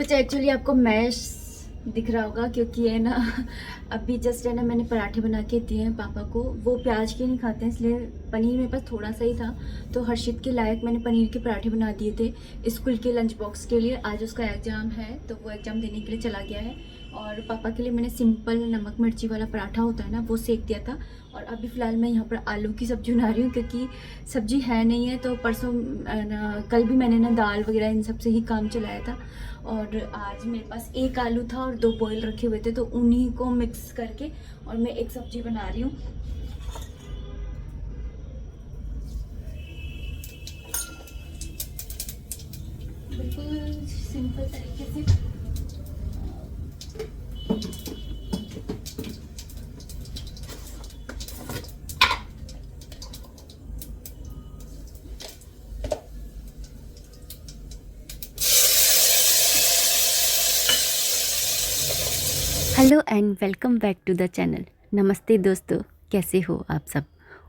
कुछ एक्चुअली आपको मैश दिख रहा होगा क्योंकि है ना अभी जस्ट है ना मैंने पराठे बना के दिए हैं पापा को। वो प्याज के नहीं खाते हैं इसलिए पनीर मेरे पास थोड़ा सा ही था, तो हर्षित के लायक मैंने पनीर के पराठे बना दिए थे स्कूल के लंच बॉक्स के लिए। आज उसका एग्ज़ाम है तो वो एग्ज़ाम देने के लिए चला गया है। और पापा के लिए मैंने सिंपल नमक मिर्ची वाला पराठा होता है ना वो सेक दिया था। और अभी फ़िलहाल मैं यहाँ पर आलू की सब्ज़ी बना रही हूँ क्योंकि सब्ज़ी है नहीं है। तो परसों कल भी मैंने ना दाल वगैरह इन सब से ही काम चलाया था। और आज मेरे पास एक आलू था और 2 बॉयल रखे हुए थे, तो उन्हीं को मिक्स करके और मैं एक सब्ज़ी बना रही हूँ। बिल्कुल सिंपल तरीके से। Hello and welcome back to the channel. नमस्ते दोस्तों, कैसे हो आप सब।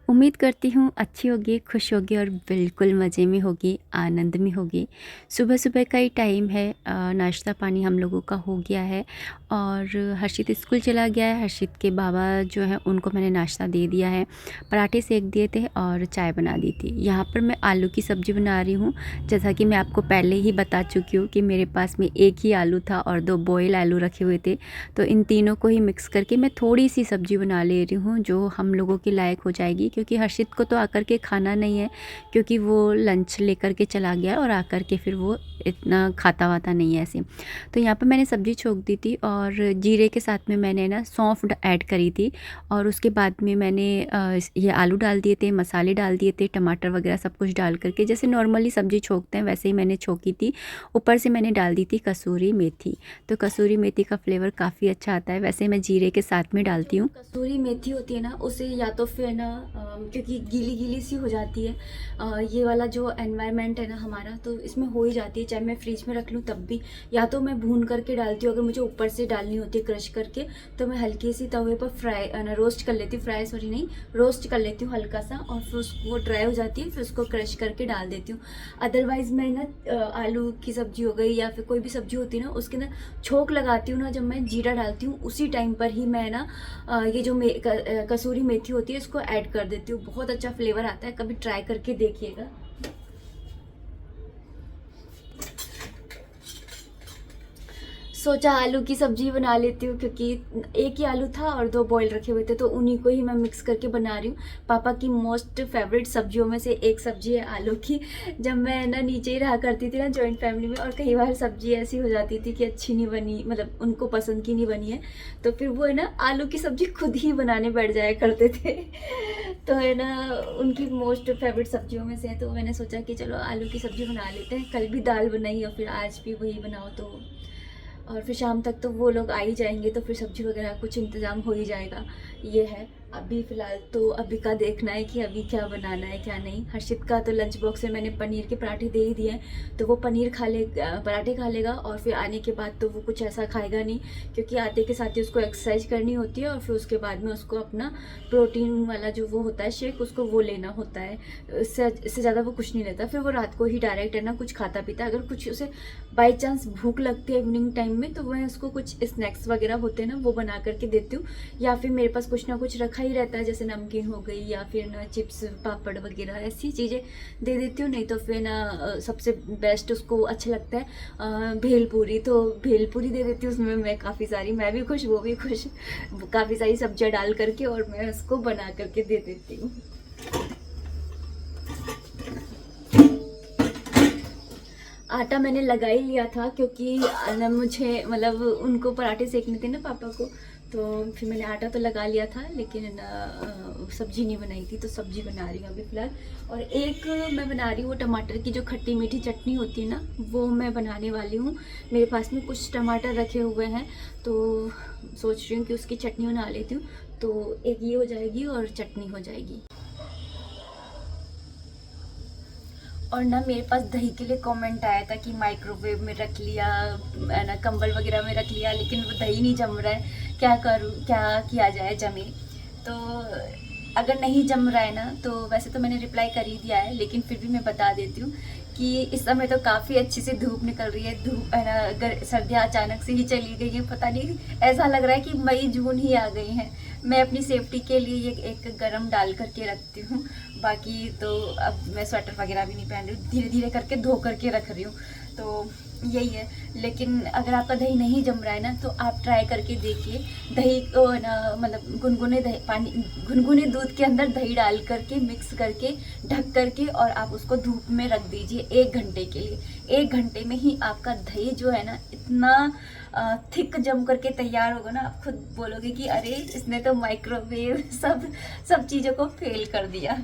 उम्मीद करती हूँ अच्छी होगी, खुश होगी और बिल्कुल मज़े में होगी, आनंद में होगी। सुबह सुबह का ही टाइम है, नाश्ता पानी हम लोगों का हो गया है और हर्षित स्कूल चला गया है। हर्षित के बाबा जो हैं उनको मैंने नाश्ता दे दिया है, पराठे सेक दिए थे और चाय बना दी थी। यहाँ पर मैं आलू की सब्ज़ी बना रही हूँ। जैसा कि मैं आपको पहले ही बता चुकी हूँ कि मेरे पास में एक ही आलू था और 2 बॉयल आलू रखे हुए थे, तो इन तीनों को ही मिक्स करके मैं थोड़ी सी सब्ज़ी बना ले रही हूँ जो हम लोगों के लायक हो जाएगी। क्योंकि हर्षित को तो आकर के खाना नहीं है क्योंकि वो लंच लेकर के चला गया और आकर के फिर वो इतना खाता वाता नहीं है ऐसे। तो यहाँ पर मैंने सब्ज़ी छोंक दी थी और जीरे के साथ में मैंने ना सौंफ ऐड करी थी और उसके बाद में मैंने ये आलू डाल दिए थे, मसाले डाल दिए थे, टमाटर वगैरह सब कुछ डाल करके जैसे नॉर्मली सब्ज़ी छोंकते हैं वैसे ही मैंने छोंकी थी। ऊपर से मैंने डाल दी थी कसूरी मेथी, तो कसूरी मेथी का फ्लेवर काफ़ी अच्छा आता है। वैसे मैं जीरे के साथ में डालती हूँ। कसूरी मेथी होती है ना उसे या तो फिर ना क्योंकि गीली गीली सी हो जाती है, ये वाला जो एनवायरनमेंट है ना हमारा, तो इसमें हो ही जाती है। चाहे मैं फ्रिज में रख लूँ तब भी, या तो मैं भून करके डालती हूँ। अगर मुझे ऊपर से डालनी होती है क्रश करके तो मैं हल्की सी तवे पर फ्राई रोस्ट कर लेती हूँ, फ्राई सॉरी नहीं, रोस्ट कर लेती हूँ हल्का सा, और फिर उसको ड्राई हो जाती है फिर उसको क्रश करके डाल देती हूँ। अदरवाइज़ मैं ना आलू की सब्ज़ी हो गई या फिर कोई भी सब्ज़ी होती है ना उसके अंदर छोंक लगाती हूँ ना, जब मैं जीरा डालती हूँ उसी टाइम पर ही मैं ना ये जो कसूरी मेथी होती है इसको ऐड कर देती हूँ। बहुत अच्छा फ्लेवर आता है, कभी ट्राई करके देखिएगा। सोचा आलू की सब्जी बना लेती हूँ क्योंकि एक ही आलू था और 2 बॉयल रखे हुए थे, तो उन्हीं को ही मैं मिक्स करके बना रही हूँ। पापा की मोस्ट फेवरेट सब्जियों में से एक सब्जी है आलू की। जब मैं ना नीचे ही रहा करती थी ना जॉइंट फैमिली में, और कई बार सब्जी ऐसी हो जाती थी कि अच्छी नहीं बनी, मतलब उनको पसंद की नहीं बनी है, तो फिर वो है ना आलू की सब्जी खुद ही बनाने बैठ जाया करते थे। तो है ना उनकी मोस्ट फेवरेट सब्जियों में से है, तो मैंने सोचा कि चलो आलू की सब्जी बना लेते हैं। कल भी दाल बनाई और फिर आज भी वही बनाओ, तो और फिर शाम तक तो वो लोग आ ही जाएंगे तो फिर सब्जी वगैरह कुछ इंतज़ाम हो ही जाएगा। ये है अभी फ़िलहाल तो अभी का देखना है कि अभी क्या बनाना है क्या नहीं। हर्षित का तो लंच बॉक्स में मैंने पनीर के पराठे दे ही दिए हैं, तो वो पनीर खा ले, पराठे खा लेगा और फिर आने के बाद तो वो कुछ ऐसा खाएगा नहीं क्योंकि आते के साथ ही उसको एक्सरसाइज करनी होती है और फिर उसके बाद में उसको अपना प्रोटीन वाला जो वो होता है शेक उसको वो लेना होता है। इससे ज़्यादा वो कुछ नहीं लेता। फिर वो रात को ही डायरेक्ट है ना कुछ खाता पीता। अगर कुछ उसे बाई चांस भूख लगती है इवनिंग टाइम में तो मैं उसको कुछ स्नैक्स वगैरह होते हैं ना वो बना करके देती हूँ, या फिर मेरे पास कुछ ना कुछ रखा ही रहता है जैसे नमकीन हो गई या फिर ना चिप्स पापड़ वगैरह ऐसी चीज़ें दे देती हूँ। नहीं तो फिर ना सबसे बेस्ट उसको अच्छा लगता है भेलपूरी, तो भेलपूरी दे देती हूँ। उसमें मैं काफ़ी सारी, मैं भी खुश वो भी खुश, काफ़ी सारी सब्जियाँ डाल करके और मैं उसको बना करके दे देती हूँ। आटा मैंने लगा ही लिया था क्योंकि ना मुझे मतलब उनको पराठे सेकने थे ना पापा को, तो फिर मैंने आटा तो लगा लिया था लेकिन सब्जी नहीं बनाई थी, तो सब्जी बना रही हूँ अभी फ़िलहाल। और एक मैं बना रही हूँ टमाटर की जो खट्टी मीठी चटनी होती है ना वो मैं बनाने वाली हूँ। मेरे पास में कुछ टमाटर रखे हुए हैं तो सोच रही हूँ कि उसकी चटनी बना लेती हूँ, तो एक ये हो जाएगी और चटनी हो जाएगी। और ना मेरे पास दही के लिए कमेंट आया था कि माइक्रोवेव में रख लिया, है ना कंबल वगैरह में रख लिया, लेकिन वो दही नहीं जम रहा है, क्या करूँ, क्या किया जाए जमे। तो अगर नहीं जम रहा है ना तो वैसे तो मैंने रिप्लाई कर ही दिया है, लेकिन फिर भी मैं बता देती हूँ कि इस समय तो काफ़ी अच्छी सी धूप निकल रही है। धूप है ना, अगर सर्दियाँ अचानक से ही चली गई हैं, पता नहीं, ऐसा लग रहा है कि मई जून ही आ गई हैं। मैं अपनी सेफ्टी के लिए ये एक गरम डाल करके रखती हूँ। बाकी तो अब मैं स्वेटर वगैरह भी नहीं पहन रही हूँ, धीरे धीरे करके धो करके रख रही हूँ। तो यही है। लेकिन अगर आपका दही नहीं जम रहा है ना, तो आप ट्राई करके देखिए। दही को ना, मतलब गुनगुने दही, पानी, गुनगुने दूध के अंदर दही डाल करके मिक्स करके ढक करके और आप उसको धूप में रख दीजिए 1 घंटे के लिए। 1 घंटे में ही आपका दही जो है ना, इतना थिक जम करके तैयार होगा ना, आप खुद बोलोगे कि अरे इसने तो माइक्रोवेव सब चीज़ों को फेल कर दिया।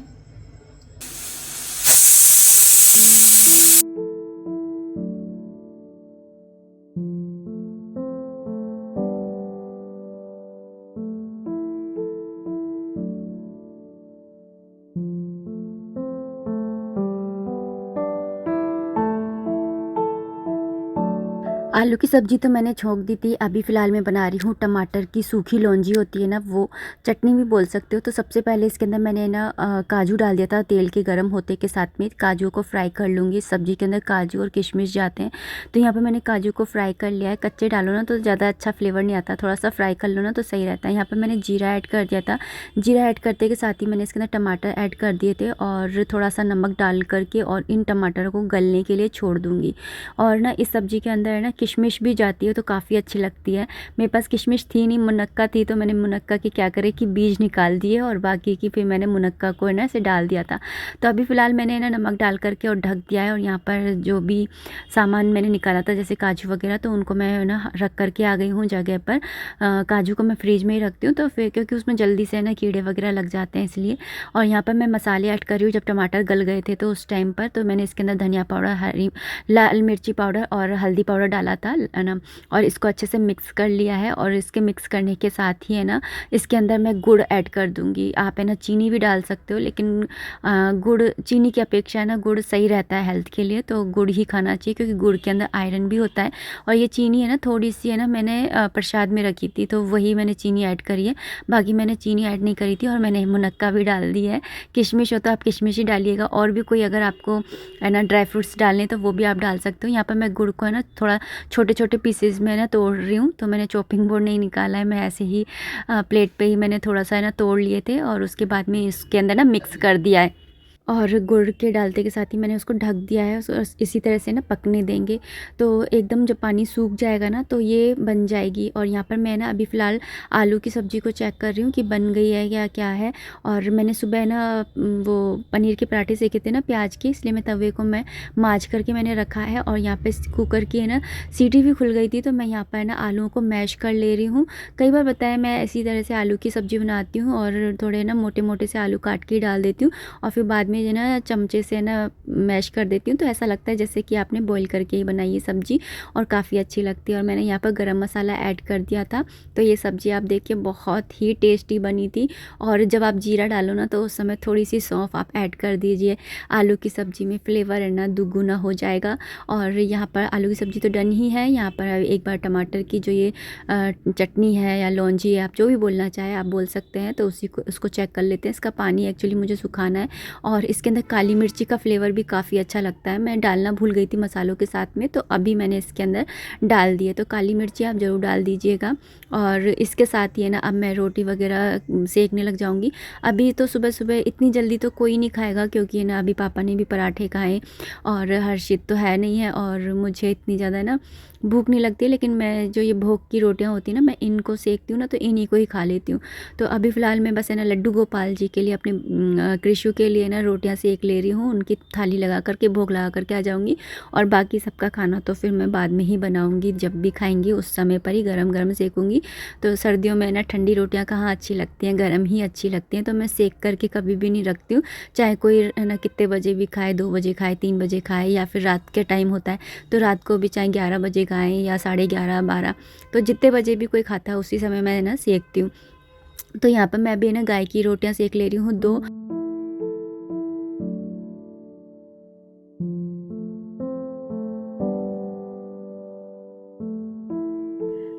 आलू की सब्ज़ी तो मैंने छोंक दी थी। अभी फ़िलहाल मैं बना रही हूँ टमाटर की सूखी लौंजी होती है ना, वो चटनी भी बोल सकते हो। तो सबसे पहले इसके अंदर मैंने ना काजू डाल दिया था तेल के गर्म होते के साथ में। काजू को फ्राई कर लूँगी। सब्ज़ी के अंदर काजू और किशमिश जाते हैं, तो यहाँ पर मैंने काजू को फ्राई कर लिया है। कच्चे डालो ना तो ज़्यादा अच्छा फ्लेवर नहीं आता, थोड़ा सा फ्राई कर लो ना तो सही रहता है। यहाँ पर मैंने जीरा ऐड कर दिया था। जीरा ऐड करते के साथ ही मैंने इसके अंदर टमाटर ऐड कर दिए थे और थोड़ा सा नमक डाल करके और इन टमाटरों को गलने के लिए छोड़ दूँगी। और ना इस सब्ज़ी के अंदर है ना किशमिश भी जाती है, तो काफ़ी अच्छी लगती है। मेरे पास किशमिश थी नहीं, मुनक्का थी, तो मैंने मुनक्का की क्या करे कि बीज निकाल दिए और बाकी की फिर मैंने मुनक्का को है ना इसे डाल दिया था। तो अभी फ़िलहाल मैंने ना नमक डाल करके और ढक दिया है। और यहाँ पर जो भी सामान मैंने निकाला था जैसे काजू वगैरह, तो उनको मैं ना रख करके आ गई हूँ जगह पर। काजू को मैं फ्रिज में ही रखती हूँ, तो फिर क्योंकि उसमें जल्दी से ना कीड़े वगैरह लग जाते हैं इसलिए। और यहाँ पर मैं मसाले ऐड कर रही हूँ। जब टमाटर गल गए थे तो उस टाइम पर तो मैंने इसके अंदर धनिया पाउडर, हरी लाल मिर्ची पाउडर और हल्दी पाउडर डाला था, है ना। और इसको अच्छे से मिक्स कर लिया है। और इसके मिक्स करने के साथ ही है ना, इसके अंदर मैं गुड़ ऐड कर दूंगी। आप है ना चीनी भी डाल सकते हो, लेकिन गुड़ चीनी की अपेक्षा है ना गुड़ सही रहता है हेल्थ के लिए, तो गुड़ ही खाना चाहिए क्योंकि गुड़ के अंदर आयरन भी होता है। और ये चीनी है ना थोड़ी सी है ना, मैंने प्रसाद में रखी थी तो वही मैंने चीनी ऐड करी है, बाकी मैंने चीनी ऐड नहीं करी थी। और मैंने मुनक्का भी डाल दी है। किशमिश हो तो आप किशमिश ही डालिएगा, और भी कोई अगर आपको है ना ड्राई फ्रूट्स डालने तो वो भी आप डाल सकते हो। यहाँ पर मैं गुड़ को है ना थोड़ा छोटे छोटे पीसेज में ना तोड़ रही हूँ, तो मैंने चॉपिंग बोर्ड नहीं निकाला है, मैं ऐसे ही प्लेट पे ही मैंने थोड़ा सा है ना तोड़ लिए थे और उसके बाद में इसके अंदर ना मिक्स कर दिया है। और गुड़ के डालते के साथ ही मैंने उसको ढक दिया है। इसी तरह से ना पकने देंगे, तो एकदम जब पानी सूख जाएगा ना तो ये बन जाएगी। और यहाँ पर मैं ना अभी फ़िलहाल आलू की सब्ज़ी को चेक कर रही हूँ कि बन गई है या क्या है। और मैंने सुबह ना वो पनीर के पराठे सेके थे ना प्याज के, इसलिए मैं तवे को मैं माँज करके मैंने रखा है। और यहाँ पे कुकर की है ना सीटी भी खुल गई थी, तो मैं यहाँ पर ना आलूओं को मैश कर ले रही हूँ। कई बार बताया मैं इसी तरह से आलू की सब्ज़ी बनाती हूँ और थोड़े ना मोटे मोटे से आलू काट के डाल देती हूँ और फिर बाद में जो ना चमचे से ना मैश कर देती हूँ, तो ऐसा लगता है जैसे कि आपने बॉईल करके ही बनाई है सब्ज़ी, और काफ़ी अच्छी लगती है। और मैंने यहाँ पर गरम मसाला ऐड कर दिया था, तो ये सब्ज़ी आप देखिए बहुत ही टेस्टी बनी थी। और जब आप जीरा डालो ना तो उस समय थोड़ी सी सौंफ आप ऐड कर दीजिए, आलू की सब्ज़ी में फ्लेवर है ना दुगुना हो जाएगा। और यहाँ पर आलू की सब्ज़ी तो डन ही है। यहाँ पर एक बार टमाटर की जो ये चटनी है या लौंजी है, आप जो भी बोलना चाहे आप बोल सकते हैं, तो उसको चेक कर लेते हैं। इसका पानी एक्चुअली मुझे सुखाना है। और इसके अंदर काली मिर्ची का फ्लेवर भी काफ़ी अच्छा लगता है, मैं डालना भूल गई थी मसालों के साथ में, तो अभी मैंने इसके अंदर डाल दिए। तो काली मिर्ची आप ज़रूर डाल दीजिएगा। और इसके साथ ही है ना अब मैं रोटी वगैरह सेकने लग जाऊंगी। अभी तो सुबह सुबह इतनी जल्दी तो कोई नहीं खाएगा, क्योंकि है ना अभी पापा ने भी पराठे खाए और हर्षित तो है नहीं है, और मुझे इतनी ज़्यादा ना भूख नहीं लगती। लेकिन मैं जो ये भोग की रोटियां होती हैं ना, मैं इनको सेकती हूँ ना, तो इन्हीं को ही खा लेती हूँ। तो अभी फ़िलहाल मैं बस है ना लड्डू गोपाल जी के लिए, अपने कृषु के लिए ना रोटियां सेक ले रही हूँ। उनकी थाली लगा करके भोग लगा करके आ जाऊँगी, और बाकी सबका खाना तो फिर मैं बाद में ही बनाऊँगी, जब भी खाएंगी उस समय पर ही गरम गरम सेकूँगी। तो सर्दियों में ना ठंडी रोटियाँ कहाँ अच्छी लगती हैं, गरम ही अच्छी लगती हैं। तो मैं सेक करके कभी भी नहीं रखती हूँ, चाहे कोई है ना कितने बजे भी खाए, 2 बजे खाए, 3 बजे खाए, या फिर रात के टाइम होता है तो रात को भी चाहे 11 बजे खाएँ या 11:30 12, तो जितने बजे भी कोई खाता है उसी समय मैं ना सेकती हूँ। तो यहाँ पर मैं भी ना गाय की रोटियाँ सेक ले रही हूँ 2।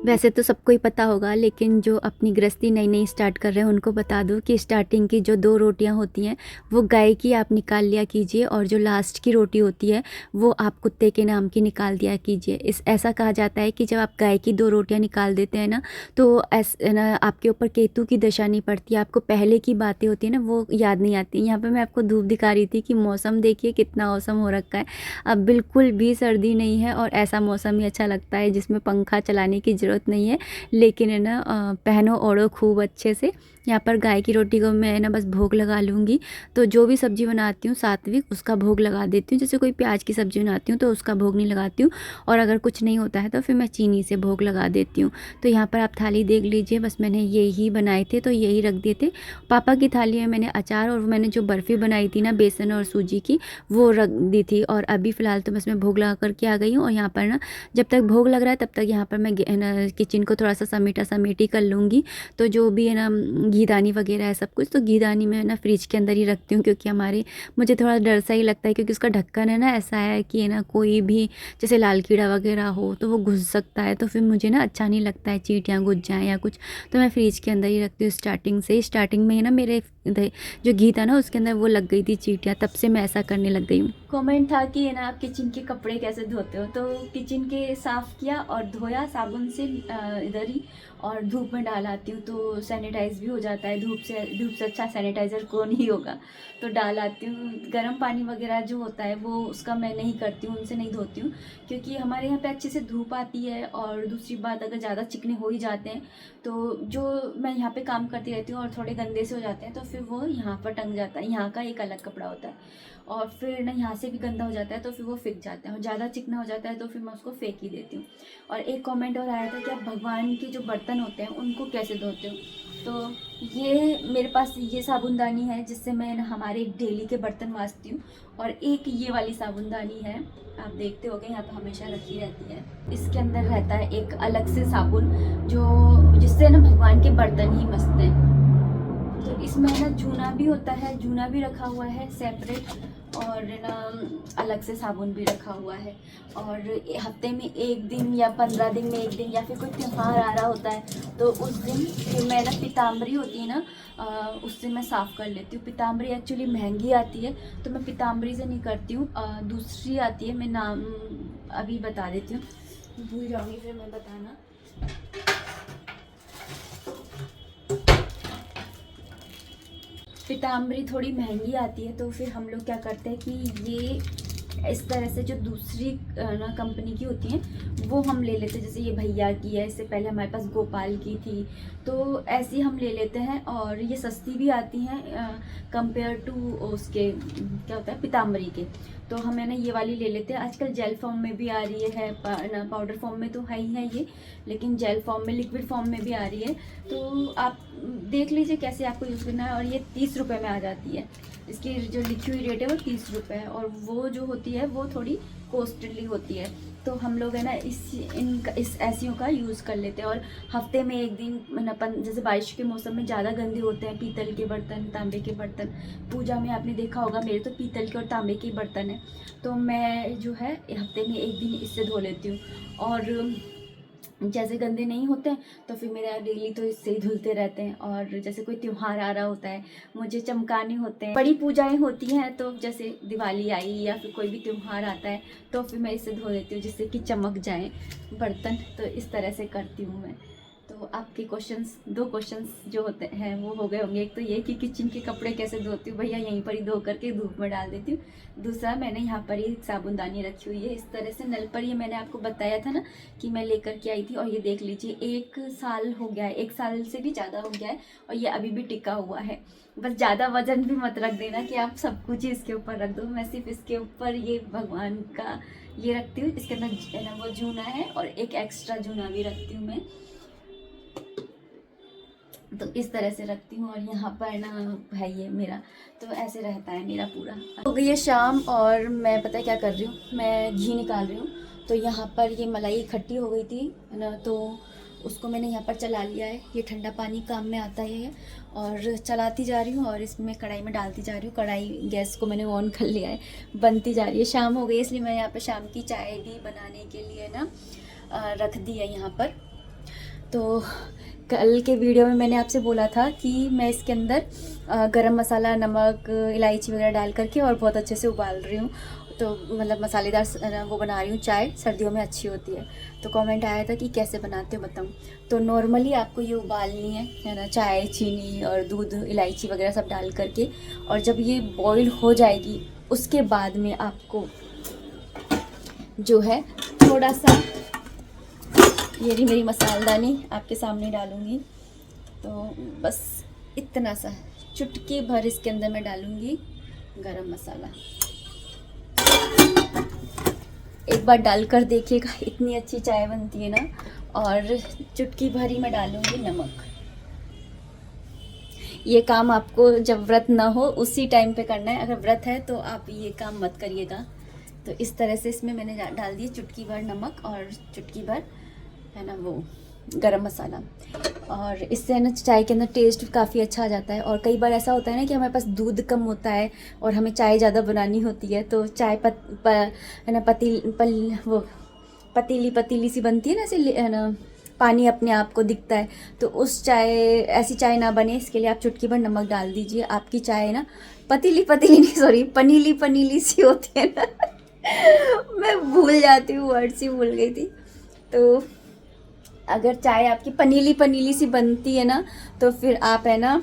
वैसे तो सबको ही पता होगा, लेकिन जो अपनी गृहस्थी नई नई स्टार्ट कर रहे हैं उनको बता दूं कि स्टार्टिंग की जो 2 रोटियां होती हैं वो गाय की आप निकाल लिया कीजिए, और जो लास्ट की रोटी होती है वो आप कुत्ते के नाम की निकाल दिया कीजिए। ऐसा कहा जाता है कि जब आप गाय की 2 रोटियां निकाल देते हैं ना, तो आपके ऊपर केतु की दशा नहीं पड़ती, आपको पहले की बातें होती हैं ना वो याद नहीं आती। यहाँ पर मैं आपको धूप दिखा रही थी कि मौसम देखिए कितना औसम हो रखा है। अब बिल्कुल भी सर्दी नहीं है, और ऐसा मौसम ही अच्छा लगता है जिसमें पंखा चलाने की ज़रूरत नहीं है। लेकिन है ना, पहनो ओढ़ो खूब अच्छे से। यहाँ पर गाय की रोटी को मैं ना बस भोग लगा लूँगी। तो जो भी सब्ज़ी बनाती हूँ सात्विक, उसका भोग लगा देती हूँ। जैसे कोई प्याज की सब्ज़ी बनाती हूँ तो उसका भोग नहीं लगाती हूँ, और अगर कुछ नहीं होता है तो फिर मैं चीनी से भोग लगा देती हूँ। तो यहाँ पर आप थाली देख लीजिए, बस मैंने यही बनाए थे तो यही रख दिए थे। पापा की थाली में मैंने अचार और मैंने जो बर्फ़ी बनाई थी ना बेसन और सूजी की, वो रख दी थी। और अभी फ़िलहाल तो बस मैं भोग लगा करके आ गई हूँ। और यहाँ पर ना जब तक भोग लग रहा है तब तक यहाँ पर मैं किचन को थोड़ा सा समेटी कर लूँगी। तो जो भी है ना घीदानी वगैरह है सब कुछ, तो घीदानी मैं ना फ्रिज के अंदर ही रखती हूँ, क्योंकि मुझे थोड़ा डर सा ही लगता है, क्योंकि उसका ढक्कन है ना ऐसा है कि है ना कोई भी जैसे लाल कीड़ा वगैरह हो तो वो घुस सकता है, तो फिर मुझे ना अच्छा नहीं लगता है चींटियाँ घुस जाएँ या कुछ। तो मैं फ्रिज के अंदर ही रखती हूँ स्टार्टिंग में ही ना मेरे जो घी था ना उसके अंदर वो लग गई थी चींटियाँ, तब से मैं ऐसा करने लग गई हूँ। कमेंट था कि है ना आप किचन के कपड़े कैसे धोते हो, तो किचन के साफ़ किया और धोया साबुन से इधर ही, और धूप में डाल आती हूँ तो सैनिटाइज भी हो जाता है। धूप से अच्छा सैनिटाइज़र कौन ही होगा, तो डाल आती हूँ। गर्म पानी वगैरह जो होता है वो उसका मैं नहीं करती हूँ, उनसे नहीं धोती हूँ, क्योंकि हमारे यहाँ पे अच्छे से धूप आती है। और दूसरी बात, अगर ज़्यादा चिकने हो ही जाते हैं तो जो मैं यहाँ पे काम करती रहती हूँ और थोड़े गंदे से हो जाते हैं तो फिर वो यहाँ पर टंग जाता है। यहाँ का एक अलग कपड़ा होता है, और फिर ना यहाँ से भी गंदा हो जाता है तो फिर वो फेंक जाता है, और ज़्यादा चिकना हो जाता है तो फिर मैं उसको फेंक ही देती हूँ। और एक कमेंट और आया था कि आप भगवान के जो बर्तन होते हैं उनको कैसे धोते हो, तो ये मेरे पास ये साबुनदानी है जिससे मैं हमारे डेली के बर्तन मांजती हूँ। और एक ये वाली साबुनदानी है, आप देखते होंगे यहाँ पे हमेशा रखी रहती है। इसके अंदर रहता है एक अलग से साबुन जो जिससे ना भगवान के बर्तन ही मसते हैं। तो इसमें ना जूना भी होता है, जूना भी रखा हुआ है सेपरेट, और ना अलग से साबुन भी रखा हुआ है। और हफ्ते में 1 दिन या 15 दिन में 1 दिन, या फिर कोई त्यौहार आ रहा होता है तो उस दिन फिर मैं ना पीताम्बरी होती है ना, उससे मैं साफ़ कर लेती हूँ। पीताम्बरी एक्चुअली महंगी आती है तो मैं पीताम्बरी से नहीं करती हूँ, दूसरी आती है, मैं नाम अभी बता देती हूँ, भूल जाऊँगी फिर मैं बताना। पीताम्बरी थोड़ी महंगी आती है तो फिर हम लोग क्या करते हैं कि ये इस तरह से जो दूसरी ना कंपनी की होती हैं वो हम ले लेते हैं। जैसे ये भैया की है, इससे पहले हमारे पास गोपाल की थी, तो ऐसी हम ले लेते हैं। और ये सस्ती भी आती हैं कंपेयर टू उसके क्या होता है पीताम्बरी के। तो हम है ना ये वाली ले लेते हैं। आजकल जेल फॉर्म में भी आ रही है ना, पाउडर फॉर्म में तो है ही है ये, लेकिन जेल फॉर्म में, लिक्विड फॉर्म में भी आ रही है। तो आप देख लीजिए कैसे आपको यूज़ करना है। और ये 30 रुपये में आ जाती है, इसकी जो लिखी हुई रेट है वो 30 रुपये है, और वो जो होती है वो थोड़ी कॉस्टली होती है। तो हम लोग है ना इस ऐसियों का यूज़ कर लेते हैं। और हफ्ते में 1 दिन जैसे बारिश के मौसम में ज़्यादा गंदे होते हैं पीतल के बर्तन, तांबे के बर्तन। पूजा में आपने देखा होगा मेरे तो पीतल के और तांबे के बर्तन हैं, तो मैं जो है हफ्ते में 1 दिन इससे धो लेती हूँ। और जैसे गंदे नहीं होते हैं तो फिर मेरा डेली तो इससे ही धुलते रहते हैं। और जैसे कोई त्यौहार आ रहा होता है, मुझे चमकाने होते हैं, बड़ी पूजाएं होती हैं, तो जैसे दिवाली आई या फिर कोई भी त्यौहार आता है तो फिर मैं इसे धो देती हूँ जिससे कि चमक जाए बर्तन। तो इस तरह से करती हूँ मैं। तो आपके दो क्वेश्चंस जो होते हैं वो हो गए होंगे। एक तो ये कि किचन के कपड़े कैसे धोती हूँ, भैया यहीं पर ही धो करके धूप में डाल देती हूँ। दूसरा, मैंने यहाँ पर ही साबुनदानी रखी हुई है इस तरह से नल पर। ये मैंने आपको बताया था ना कि मैं लेकर के आई थी, और ये देख लीजिए 1 साल हो गया है, 1 साल से भी ज़्यादा हो गया है, और ये अभी भी टिका हुआ है। बस ज़्यादा वजन भी मत रख देना कि आप सब कुछ ही इसके ऊपर रख दो। मैं सिर्फ इसके ऊपर ये भगवान का ये रखती हूँ। इसके अंदर वो जूना है और एक एक्स्ट्रा जूना भी रखती हूँ मैं, तो इस तरह से रखती हूँ। और यहाँ पर ना है ये मेरा, तो ऐसे रहता है मेरा पूरा। हो गई है शाम और मैं पता है क्या कर रही हूँ, मैं घी निकाल रही हूँ। तो यहाँ पर ये मलाई इकट्ठी हो गई थी ना, तो उसको मैंने यहाँ पर चला लिया है। ये ठंडा पानी काम में आता है, और चलाती जा रही हूँ और इसमें कढ़ाई में डालती जा रही हूँ। कढ़ाई गैस को मैंने ऑन कर लिया है, बनती जा रही है। शाम हो गई इसलिए मैं यहाँ पर शाम की चाय भी बनाने के लिए ना रख दी है यहाँ पर। तो कल के वीडियो में मैंने आपसे बोला था कि मैं इसके अंदर गरम मसाला, नमक, इलायची वगैरह डाल करके और बहुत अच्छे से उबाल रही हूँ। तो मतलब मसालेदार वो बना रही हूँ, चाय सर्दियों में अच्छी होती है। तो कमेंट आया था कि कैसे बनाते हो बताऊँ। तो नॉर्मली आपको ये उबालनी है ना, चाय, चीनी और दूध, इलायची वगैरह सब डाल करके। और जब ये बॉईल हो जाएगी उसके बाद में आपको जो है थोड़ा सा, ये रही मेरी मसालदानी आपके सामने डालूँगी। तो बस इतना सा, चुटकी भर इसके अंदर मैं डालूँगी गरम मसाला। एक बार डालकर देखिएगा, इतनी अच्छी चाय बनती है ना। और चुटकी भर ही मैं डालूँगी नमक। ये काम आपको जब व्रत ना हो उसी टाइम पे करना है। अगर व्रत है तो आप ये काम मत करिएगा। तो इस तरह से इसमें मैंने डाल दिए चुटकी भर नमक और चुटकी भर है ना वो गरम मसाला। और इससे ना चाय के अंदर टेस्ट काफ़ी अच्छा आ जाता है। और कई बार ऐसा होता है ना कि हमारे पास दूध कम होता है और हमें चाय ज़्यादा बनानी होती है, तो चाय है ना वो पतीली सी बनती है ना, ऐसे है ना, पानी अपने आप को दिखता है। तो उस चाय, ऐसी चाय ना बने, इसके लिए आप चुटकी भर नमक डाल दीजिए। आपकी चाय ना पतीली नहीं, सॉरी, पनीली सी होती है ना मैं भूल जाती हूँ, वर्ड सी भूल गई थी। तो अगर चाय आपकी पनीली सी बनती है ना, तो फिर आप है ना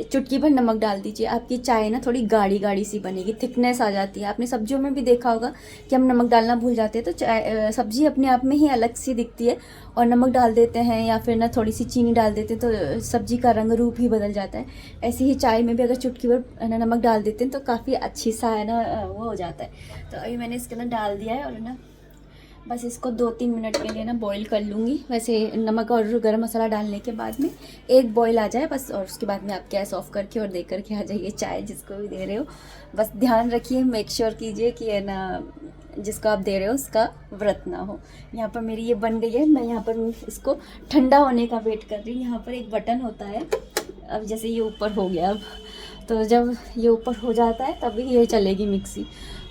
चुटकी भर नमक डाल दीजिए। आपकी चाय ना थोड़ी गाढ़ी सी बनेगी, थिकनेस आ जाती है। आपने सब्जियों में भी देखा होगा कि हम नमक डालना भूल जाते हैं तो चाय सब्जी अपने आप में ही अलग सी दिखती है। और नमक डाल देते हैं या फिर ना थोड़ी सी चीनी डाल देते हैं तो सब्जी का रंग रूप ही बदल जाता है। ऐसे ही चाय में भी अगर चुटकी भर ना नमक डाल देते हैं तो काफ़ी अच्छी सा है ना वो हो जाता है। तो अभी मैंने इसके अंदर डाल दिया है और ना बस इसको 2-3 मिनट के लिए ना बॉईल कर लूँगी। वैसे नमक और गरम मसाला डालने के बाद में एक बॉईल आ जाए बस, और उसके बाद में आप गैस ऑफ करके और दे करके आ जाइए चाय जिसको भी दे रहे हो। बस ध्यान रखिए, मेक श्योर कीजिए कि है ना जिसको आप दे रहे हो उसका व्रत ना हो। यहाँ पर मेरी ये बन गई है। मैं यहाँ पर इसको ठंडा होने का वेट कर रही हूँ। यहाँ पर एक बटन होता है, अब जैसे ये ऊपर हो गया, अब तो जब ये ऊपर हो जाता है तभी ये चलेगी मिक्सी।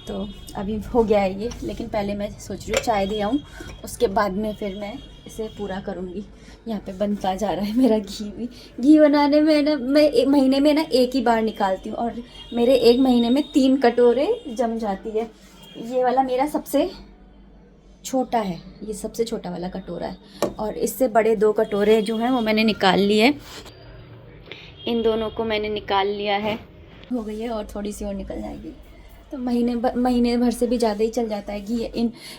तो अभी हो गया है ये, लेकिन पहले मैं सोच रही हूँ चाय दे आऊँ, उसके बाद में फिर मैं इसे पूरा करूँगी। यहाँ पे बनता जा रहा है मेरा घी भी। घी बनाने में ना मैं एक महीने में ना एक ही बार निकालती हूँ और मेरे एक महीने में 3 कटोरे जम जाती है। ये वाला मेरा सबसे छोटा है, ये सबसे छोटा वाला कटोरा है। और इससे बड़े 2 कटोरे जो हैं वो मैंने निकाल लिए। इन दोनों को मैंने निकाल लिया है, हो गई है और थोड़ी सी और निकल जाएगी। तो महीने भर से भी ज़्यादा ही चल जाता है घी।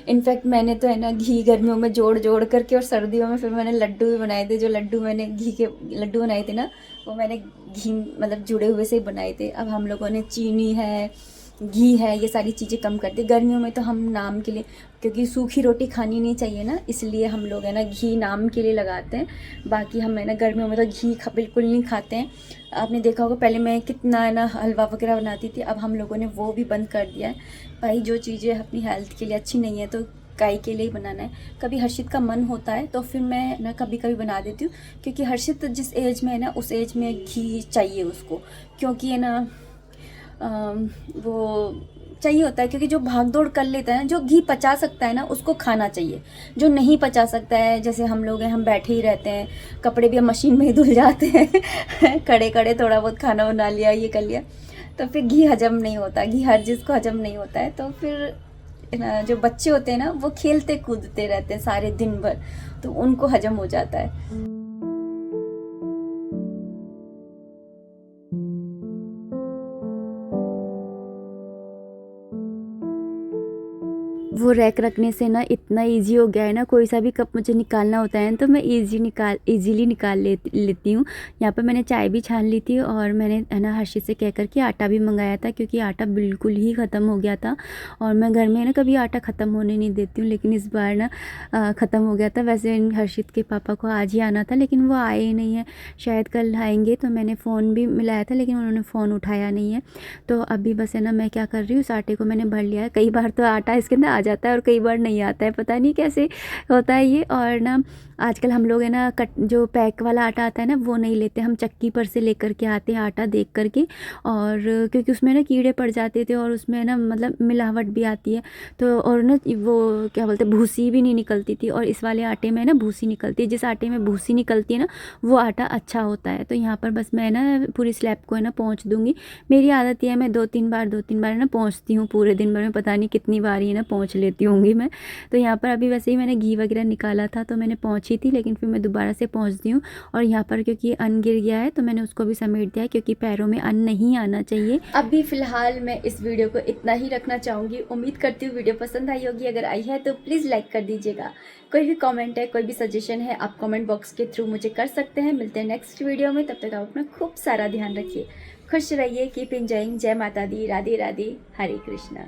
इनफैक्ट मैंने तो है ना घी गर्मियों में जोड़ करके और सर्दियों में फिर मैंने लड्डू भी बनाए थे। जो लड्डू मैंने घी के लड्डू बनाए थे ना, वो मैंने घी मतलब जुड़े हुए से ही बनाए थे। अब हम लोगों ने चीनी है, घी है, ये सारी चीज़ें कम कर दी। गर्मियों में तो हम नाम के लिए, क्योंकि सूखी रोटी खानी नहीं चाहिए ना, इसलिए हम लोग है ना घी नाम के लिए लगाते हैं। बाकी हम है ना गर्मियों में तो घी बिल्कुल नहीं खाते हैं। आपने देखा होगा पहले मैं कितना है ना हलवा वगैरह बनाती थी, अब हम लोगों ने वो भी बंद कर दिया है। भाई जो चीज़ें अपनी हेल्थ के लिए अच्छी नहीं है तो गाय के लिए ही बनाना है। कभी हर्षित का मन होता है तो फिर मैं ना कभी कभी बना देती हूँ, क्योंकि हर्षित जिस एज में है ना उस एज में घी चाहिए उसको, क्योंकि है ना वो चाहिए होता है। क्योंकि जो भाग दौड़ कर लेता है ना, जो घी पचा सकता है ना उसको खाना चाहिए। जो नहीं पचा सकता है, जैसे हम लोग हैं, हम बैठे ही रहते हैं, कपड़े भी हम मशीन में ही धुल जाते हैं खड़े थोड़ा बहुत खाना बना लिया, ये कर लिया, तो फिर घी हजम नहीं होता। घी हर चीज़ को हजम नहीं होता है। तो फिर जो बच्चे होते हैं ना वो खेलते कूदते रहते हैं सारे दिन भर, तो उनको हजम हो जाता है। वो रैक रखने से ना इतना इजी हो गया है ना, कोई सा भी कप मुझे निकालना होता है तो मैं इजीली निकाल लेती हूँ। यहाँ पर मैंने चाय भी छान ली थी और मैंने है ना हर्षित से कह करके आटा भी मंगाया था, क्योंकि आटा बिल्कुल ही ख़त्म हो गया था। और मैं घर में ना कभी आटा ख़त्म होने नहीं देती हूँ, लेकिन इस बार ना ख़त्म हो गया था। वैसे हर्षित के पापा को आज ही आना था, लेकिन वो आए ही नहीं है, शायद कल आएंगे। तो मैंने फ़ोन भी मिलाया था लेकिन उन्होंने फ़ोन उठाया नहीं है। तो अभी बस है ना मैं क्या कर रही हूँ, इस आटे को मैंने भर लिया है। कई बार तो आटा इसके अंदर आ जाता है और कई बार नहीं आता है, पता नहीं कैसे होता है ये। और ना आजकल हम लोग है ना जो पैक वाला आटा आता है ना वो नहीं लेते, हम चक्की पर से लेकर के आते हैं आटा देख कर के। और क्योंकि उसमें ना कीड़े पड़ जाते थे और उसमें ना मतलब मिलावट भी आती है, तो और ना वो क्या बोलते हैं भूसी भी नहीं निकलती थी, और इस वाले आटे में ना भूसी निकलती है। जिस आटे में भूसी निकलती है ना वो आटा अच्छा होता है। तो यहाँ पर बस मैं ना पूरी स्लैब को है ना पोंछ दूँगी। मेरी आदत ये है, मैं 2-3 बार ना पोंछती हूँ पूरे दिन भर में, पता नहीं कितनी बार ही ना पोंछ लेती होंगी मैं। तो यहाँ पर अभी वैसे ही मैंने घी वगैरह निकाला था तो मैंने पोंछी थी, लेकिन फिर मैं दोबारा से पोंछती हूँ। और यहाँ पर क्योंकि अन्न गिर गया है तो मैंने उसको भी समेट दिया है, क्योंकि पैरों में अन्न नहीं आना चाहिए। अभी फ़िलहाल मैं इस वीडियो को इतना ही रखना चाहूँगी। उम्मीद करती हूँ वीडियो पसंद आई होगी। अगर आई है तो प्लीज़ लाइक कर दीजिएगा। कोई भी कमेंट है, कोई भी सजेशन है, आप कमेंट बॉक्स के थ्रू मुझे कर सकते हैं। मिलते हैं नेक्स्ट वीडियो में, तब तक आप अपना खूब सारा ध्यान रखिए, खुश रहिए, कीप एंजॉइंग। जय माता दी, राधे राधे, हरे कृष्णा।